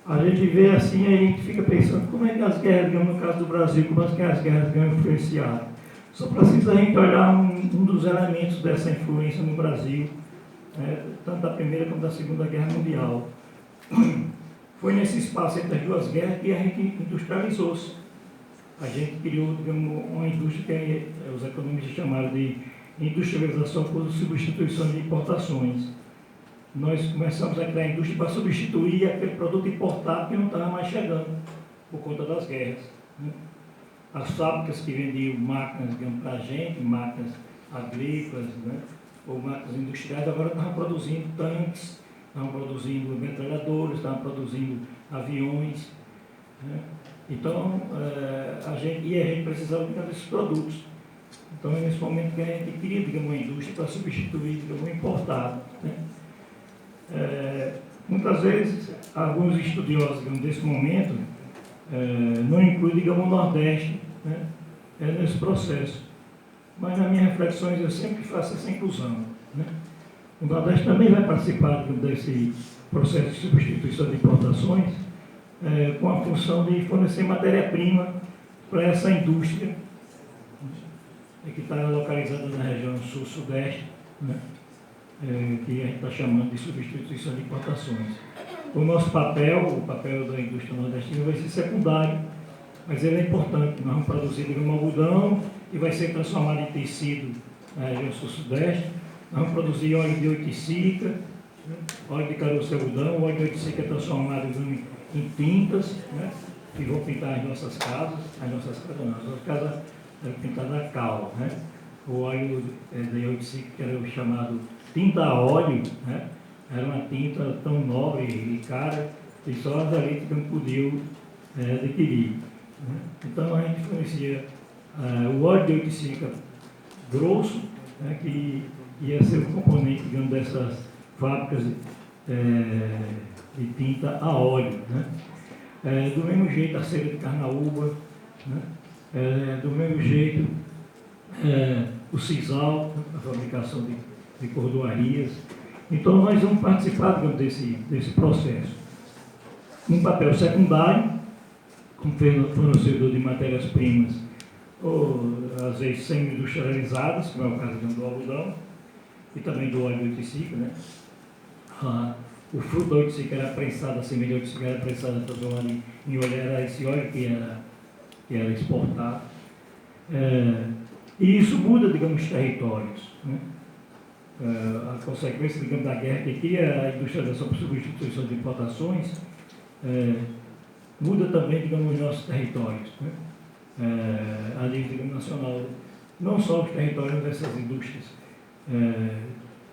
Speaker 8: A gente vê assim, a gente fica pensando como é que as guerras, digamos, no caso do Brasil, como é que as guerras ganham influenciado. Só precisa a gente olhar um dos elementos dessa influência no Brasil, tanto da Primeira como da Segunda Guerra Mundial. Foi nesse espaço entre as duas guerras que a gente industrializou-se. A gente criou, digamos, uma indústria que os economistas chamaram de industrialização por substituição de importações. Nós começamos a criar a indústria para substituir aquele produto importado que não estava mais chegando por conta das guerras. Né? As fábricas que vendiam máquinas para a gente, máquinas agrícolas, né, ou máquinas industriais, agora estavam produzindo tanques, estavam produzindo metralhadores, estavam produzindo aviões. Né? Então, a gente precisava desses produtos. Então, é nesse momento que a gente cria, digamos, uma indústria para substituir, digamos, o importado. Né? Muitas vezes, alguns estudiosos, digamos, desse momento, não incluem, digamos, o Nordeste, né, nesse processo. Mas, nas minhas reflexões, eu sempre faço essa inclusão. Né? O Nordeste também vai participar, digamos, desse processo de substituição de importações, com a função de fornecer matéria-prima para essa indústria, que está localizada na região sul-sudeste, né? Que a gente está chamando de substituição de importações. O nosso papel, o papel da indústria nordestina, vai ser secundário, mas ele é importante. Nós vamos produzir, digamos, algodão e vai ser transformado em tecido na região sul-sudeste. Nós vamos produzir óleo de oiticica, né? Óleo de caroço-algodão, óleo de oiticica é transformado em tintas, né? Que vão pintar as nossas casas eram pintadas a cal, né? O óleo de oiticica, que era o chamado tinta a óleo, né? Era uma tinta tão nobre e cara que só as elites não podiam adquirir. Né? Então a gente fornecia o óleo de oiticica grosso, né? Que ia ser o componente, digamos, dessas fábricas de tinta a óleo. Né? Do mesmo jeito, a cera de carnaúba, né? Do mesmo jeito, o sisal, a fabricação de cordoarias. Então, nós vamos participar, digamos, desse processo. Um papel secundário, como fornecedor de matérias-primas, ou às vezes semi-industrializadas, como é o caso do algodão, e também do óleo de oiticica, né? O fruto da oiticica era prensado, a semente da oiticica era prensada, transformada em óleo, era esse óleo que era exportado. E isso muda, digamos, os territórios, né? A consequência, digamos, da guerra que cria a industrialização por substituição de importações, muda também, digamos, os nossos territórios, né? A nível, digamos, nacional. Não só os territórios dessas indústrias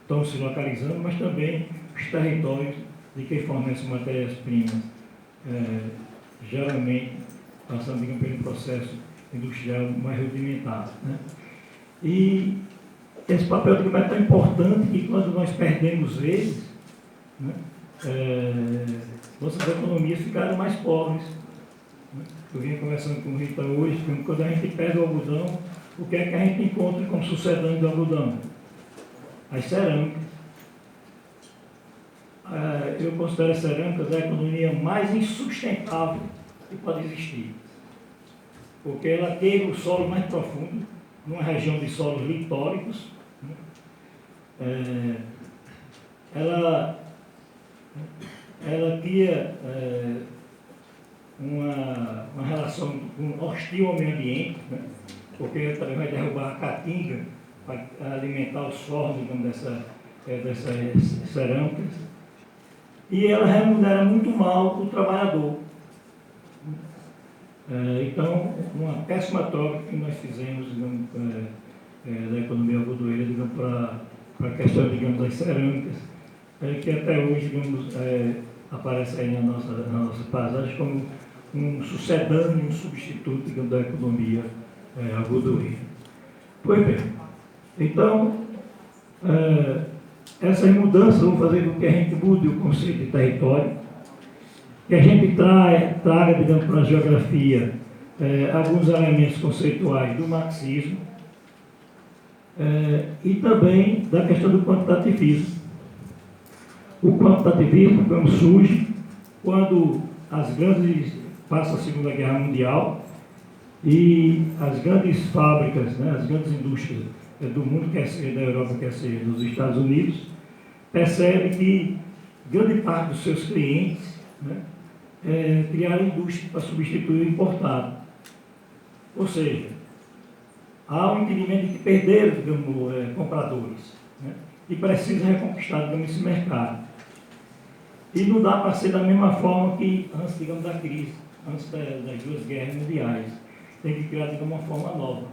Speaker 8: estão se localizando, mas também os territórios de quem fornece matérias-primas, geralmente passando, digamos, pelo processo industrial mais rudimentar, né? E esse papel, digamos, é tão importante que quando nós perdemos eles, né, nossas economias ficaram mais pobres, né? Eu vim conversando com o Rita hoje, que quando a gente perde o algodão, o que é que a gente encontra como sucedâneo do algodão? As cerâmicas. Eu considero as cerâmicas a economia mais insustentável que pode existir, porque ela teve o solo mais profundo, numa região de solos litóricos, né? Ela tinha uma relação hostil ao meio ambiente, né? Porque ela também vai derrubar a caatinga para alimentar os solos, digamos, dessas cerâmicas. E ela remunera muito mal o trabalhador. Então, uma péssima troca que nós fizemos, digamos, da economia algodoeira, digamos, para a questão, digamos, das cerâmicas, que até hoje, digamos, aparece aí na nossa paisagem como um sucedâneo, um substituto, digamos, da economia algodoeira. Pois bem, então, essas mudanças vão fazer com que a gente mude o conceito de território, que a gente traga, digamos, para a geografia alguns elementos conceituais do marxismo e também da questão do quantitativismo. O quantitativismo, como surge quando passa a Segunda Guerra Mundial e as grandes fábricas, né, as grandes indústrias do mundo, quer ser da Europa, quer ser dos Estados Unidos, percebem que grande parte dos seus clientes, né, criaram indústria para substituir o importado. Ou seja, há um entendimento de que perderam, digamos, compradores, né, e precisa reconquistar, digamos, esse mercado. E não dá para ser da mesma forma que antes, digamos, da crise, antes das duas guerras mundiais. Tem que criar, digamos, uma forma nova.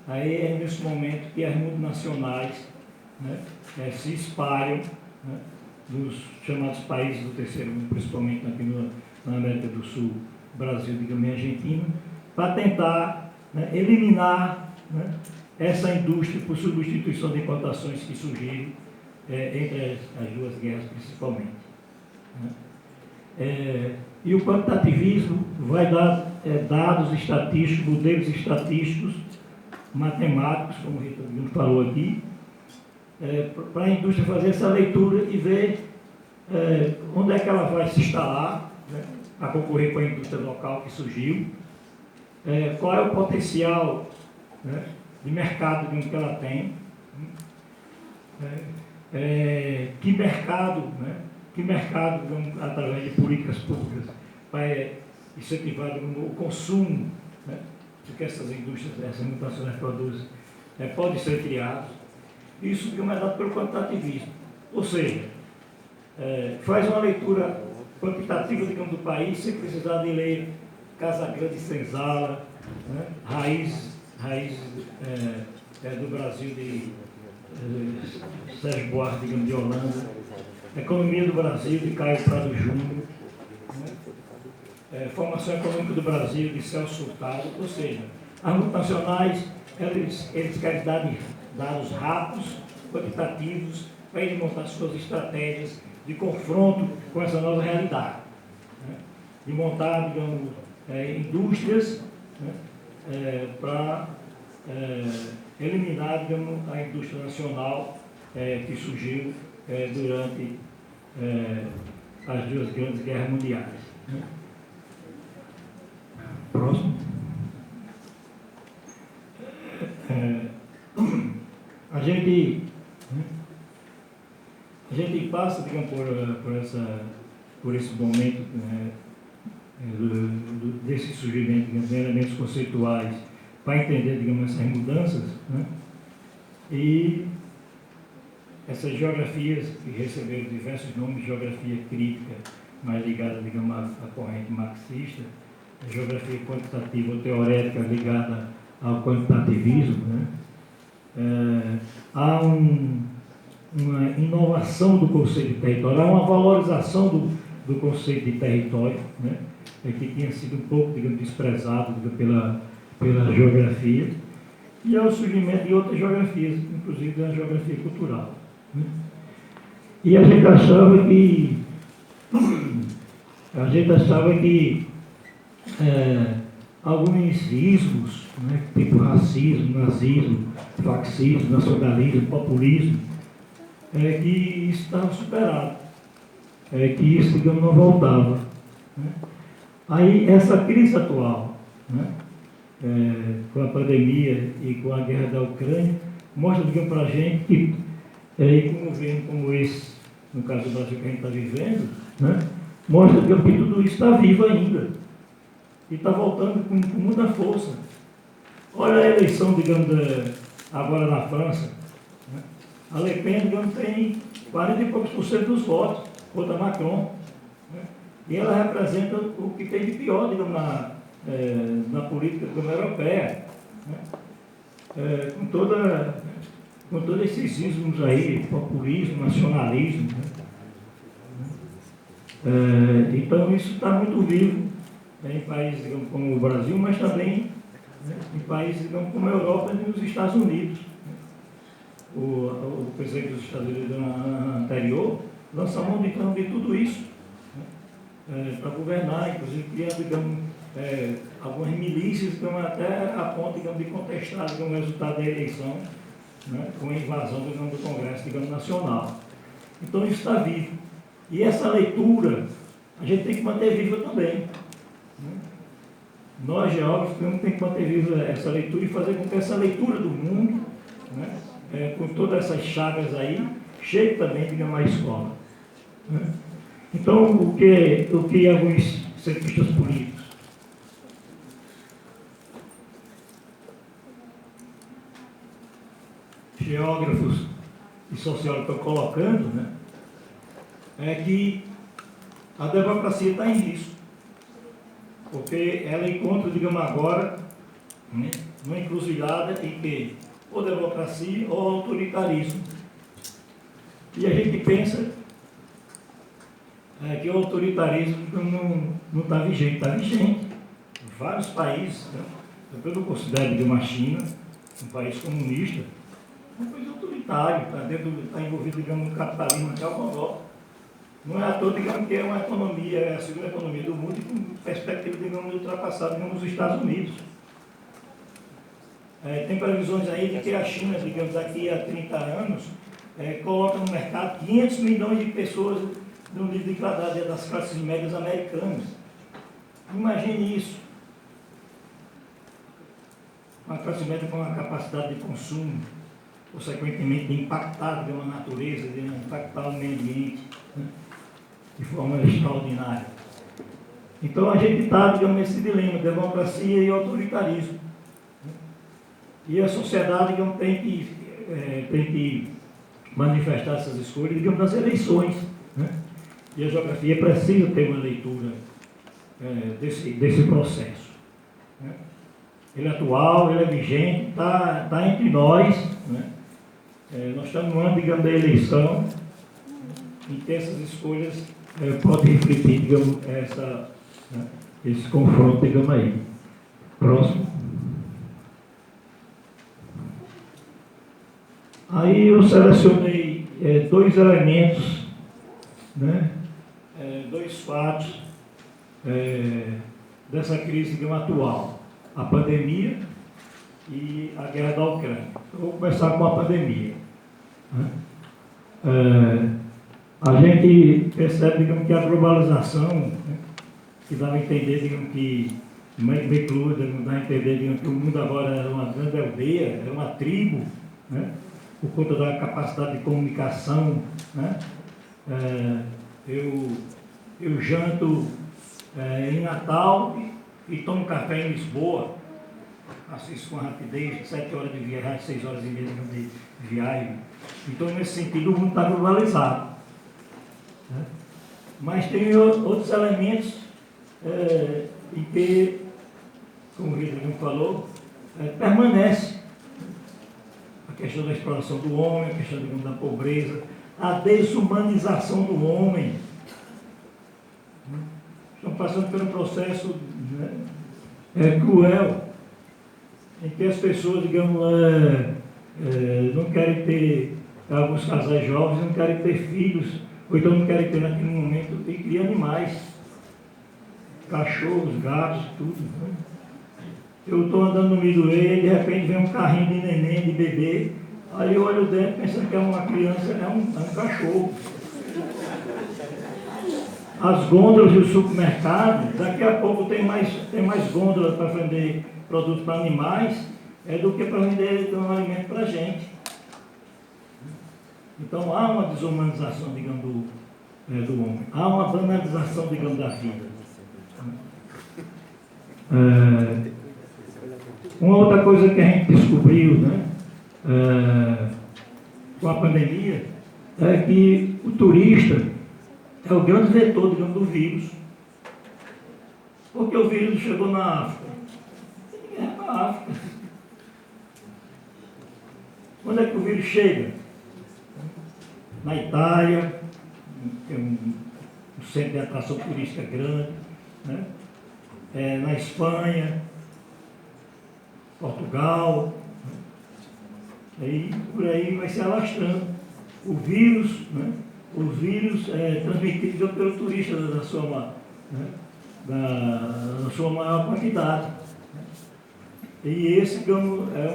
Speaker 8: Aí é nesse momento que as multinacionais, né, se espalham, né, nos chamados países do terceiro mundo, principalmente aqui na América do Sul, Brasil, digamos, e Argentina, para tentar, né, eliminar, né, essa indústria por substituição de importações que surgiram entre as duas guerras, principalmente. E o quantitativismo vai dar dados estatísticos, modelos estatísticos, matemáticos, como o Rita falou aqui, para a indústria fazer essa leitura e ver onde é que ela vai se instalar, né, para concorrer com a indústria local que surgiu, qual é o potencial, né, de mercado que ela tem, que mercado, através de políticas públicas, vai incentivar o consumo, né, do que essas indústrias, essas multinacionais produzem, pode ser criado. Isso que é dado pelo quantitativismo. Ou seja, faz uma leitura quantitativa, digamos, do país, sem precisar de ler Casa Grande e Senzala, né, raiz do Brasil de Sérgio Buarque, digamos, de Holanda, Economia do Brasil, de Caio Prado Júnior, né? Formação Econômica do Brasil, de Celso Furtado. Ou seja, as multinacionais, eles querem dados rápidos, quantitativos, para eles montar suas estratégias de confronto com essa nova realidade, né? De montar, digamos, indústrias, né, para eliminar, digamos, a indústria nacional que surgiu durante as duas grandes guerras mundiais. Né? Próximo. A gente passa, digamos, por esse momento, né, desse surgimento, digamos, de elementos conceituais para entender, digamos, essas mudanças, né? E essas geografias que receberam diversos nomes, geografia crítica, mais ligada, digamos, à corrente marxista, a geografia quantitativa ou teorética ligada ao quantitativismo, né? Há uma inovação do conceito de território, há uma valorização do conceito de território, né? Que tinha sido um pouco, digamos, desprezado, digamos, pela geografia, e ao surgimento de outras geografias, inclusive da geografia cultural. Né? E a gente achava que alguns ismos, né, tipo racismo, nazismo, fascismo, nacionalismo, populismo, que isso estava superado, que isso, digamos, não voltava. Né? Aí essa crise atual, né, com a pandemia e com a guerra da Ucrânia, mostra, digamos, para a gente que com um governo como esse, no caso do Brasil que a gente está vivendo, né, mostra, digamos, que tudo isso está vivo ainda e está voltando com muita força. Olha a eleição, digamos, agora na França, né? A Le Pen, digamos, tem 40 e poucos % dos votos contra Macron, né? E ela representa o que tem de pior, digamos, na política, digamos, europeia, né? Com todos esses ismos aí, populismo, nacionalismo, né? Então isso está muito vivo, né, em países, digamos, como o Brasil, mas também, né, em países, digamos, como a Europa e os Estados Unidos. O presidente dos Estados Unidos no ano anterior lançou mão de tudo isso, né, para governar, inclusive criando, digamos, algumas milícias, digamos, até a ponto, digamos, de contestar, digamos, o resultado da eleição, né, com a invasão, digamos, do Congresso, digamos, nacional. Então isso está vivo. E essa leitura a gente tem que manter viva também. Né? Nós, geógrafos, temos que manter viva essa leitura e fazer com que essa leitura do mundo, né, com todas essas chagas aí, chegue também, digamos, à escola. Né? Então, o que alguns cientistas políticos geógrafos e sociólogos estão colocando, né, é que a democracia está em risco, porque ela encontra, digamos, agora, né, uma encruzilhada em que ou democracia ou autoritarismo. E a gente pensa que o autoritarismo não está vigente. Está vigente em vários países. Né? Eu não considero, digamos, a China um país comunista, um país autoritário, está envolvido, digamos, no capitalismo até o Congó. Não é à toa, digamos, que é uma economia, é a segunda economia do mundo e com perspectiva, digamos, de ultrapassar, digamos, os Estados Unidos. Tem previsões aí de que a China, digamos, daqui a 30 anos, coloca no mercado 500 milhões de pessoas no nível de igualdade das classes médias americanas. Imagine isso. Uma classe média com uma capacidade de consumo, consequentemente de impactar, digamos, a natureza, de impactar o meio ambiente, né, de forma extraordinária. Então a gente está, digamos, nesse dilema, democracia e autoritarismo. E a sociedade, digamos, tem que manifestar essas escolhas, digamos, nas eleições. Né? E a geografia precisa ter uma leitura desse processo. Né? Ele é atual, ele é vigente, está entre nós. Né? Nós estamos no ano, digamos, da eleição, em que essas escolhas podem refletir, digamos, esse confronto, digamos, aí. Próximo. Aí eu selecionei dois elementos, né, dois fatos dessa crise, digamos, atual. a pandemia e a guerra da Ucrânia. Eu vou começar com a pandemia. A gente percebe, digamos, que a globalização, né, que dá a entender, digamos, que McLuhan dá a entender, digamos, que o mundo agora era uma grande aldeia, era uma tribo, né, por conta da capacidade de comunicação, né. Eu janto em Natal e tomo café em Lisboa, assisto com rapidez, de 7 horas de viagem, 6 horas e meia de viagem. Então, nesse sentido, o mundo está globalizado. Né? Mas tem outros elementos em que, como o Rodrigo falou, permanece. A questão da exploração do homem, a questão, digamos, da pobreza, a desumanização do homem. Estão passando por um processo, né, cruel, em que as pessoas, digamos, não querem ter, alguns casais jovens não querem ter filhos, ou então não querem ter naquele momento, e criar animais, cachorros, gatos, tudo. Né? Eu estou andando no Midway e de repente vem um carrinho de neném, de bebê, aí eu olho dentro pensando que é uma criança, é um cachorro. As gôndolas do supermercado, daqui a pouco tem mais gôndolas para vender produtos para animais do que para vender um alimento para a gente. Então há uma desumanização, digamos, do homem. Há uma banalização, digamos, da vida. Uma outra coisa que a gente descobriu, né, com a pandemia é que o turista é o grande vetor, digamos, do vírus. Porque o vírus chegou na África. Ninguém vai para a África. Quando é que o vírus chega? Na Itália, tem um centro de atração turística grande, né? Na Espanha, Portugal, né? Aí, por aí vai se alastrando. O vírus, né? O vírus é transmitido pelo turista da sua maior quantidade. E esse, digamos, é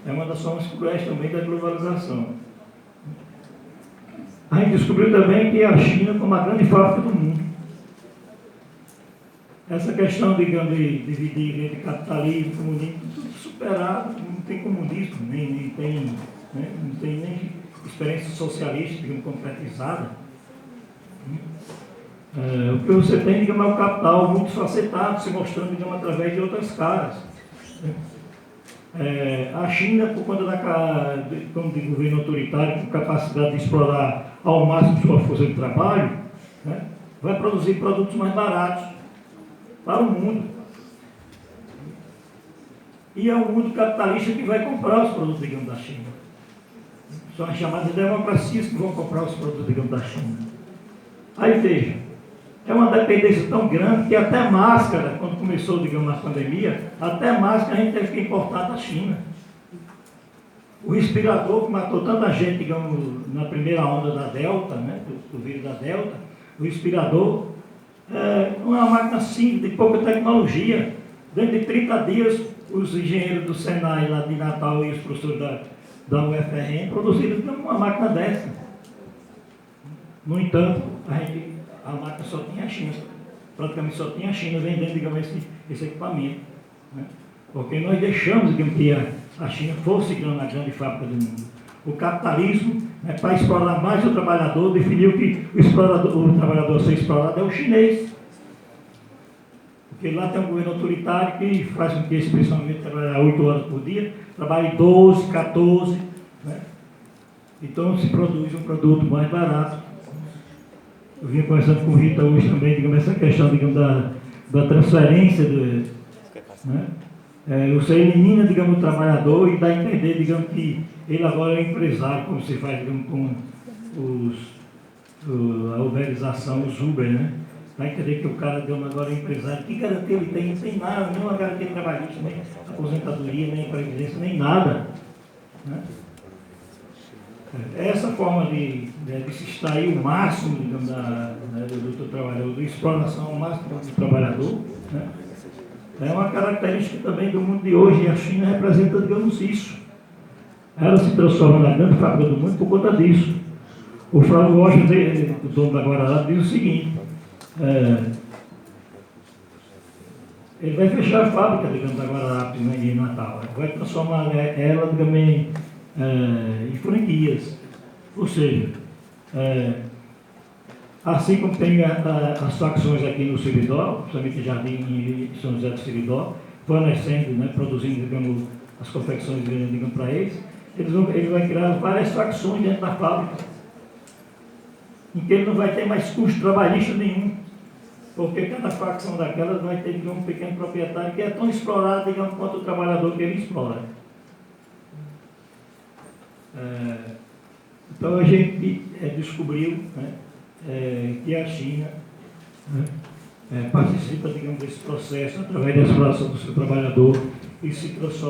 Speaker 8: uma das formas cruéis também da globalização. A gente descobriu também que a China como a grande fábrica do mundo. Essa questão, digamos, de dividir entre capitalismo e comunismo, tudo superado, não tem comunismo, nem tem, né, não tem nem experiência socialista, digamos, concretizada. O que você tem, digamos, é o capital multifacetado, se mostrando, digamos, através de outras caras. A China, por conta como de governo autoritário, com capacidade de explorar ao máximo sua força de trabalho, né, vai produzir produtos mais baratos para o mundo. E é o mundo capitalista que vai comprar os produtos, digamos, da China. São as chamadas democracias que vão comprar os produtos, digamos, da China. Aí veja, é uma dependência tão grande que até máscara, quando começou, digamos, a pandemia, até máscara a gente teve que importar da China. O respirador que matou tanta gente, digamos, na primeira onda da Delta, né, do vírus da Delta, o respirador não é uma máquina simples, de pouca tecnologia. Dentro de 30 dias, os engenheiros do Senai lá de Natal e os professores da UFRN produziram uma máquina dessa. No entanto, a máquina só tinha a China, praticamente só tinha a China vendendo, digamos, esse equipamento. Né? Porque nós deixamos, digamos, que a China fosse, digamos, a grande fábrica do mundo. O capitalismo, né, para explorar mais o trabalhador, definiu que o trabalhador a ser explorado é o chinês. Porque lá tem um governo autoritário que faz com que esse pensamento trabalhe 8 horas por dia, trabalhe 12, 14, né? Então se produz um produto mais barato. Eu vim conversando com o Rita hoje também, digamos, essa questão, digamos, da transferência, né? Você elimina, digamos, o trabalhador e dá a entender, digamos, que ele agora é empresário, como se faz, digamos, com a uberização, os Uber, né? Dá a entender que o cara, digamos, agora é empresário. Que garantia ele tem? Não tem nada, nenhuma garantia trabalhista, nem aposentadoria, nem previdência, nem nada. Né? Essa forma de se extrair o máximo, digamos, do trabalhador, de exploração ao máximo do trabalhador, né? É uma característica também do mundo de hoje, e a China representa, digamos, isso. Ela se transforma na grande fábrica do mundo por conta disso. O Flávio Rocha, o dono da Guararapes, diz o seguinte, ele vai fechar a fábrica, digamos, da Guararapes em Natal, vai transformar ela, digamos, em franquias. Ou seja, assim como tem as facções aqui no Seridó, principalmente Jardim e São José do Seridó, fornecendo, né, produzindo, digamos, as confecções, digamos, para eles, ele vai criar várias facções dentro da fábrica, em que ele não vai ter mais custo trabalhista nenhum, porque cada facção daquelas vai ter, digamos, um pequeno proprietário que é tão explorado, digamos, quanto o trabalhador que ele explora. Então a gente descobriu, né, que a China, né, participa, digamos, desse processo através da exploração do seu trabalhador e se transforma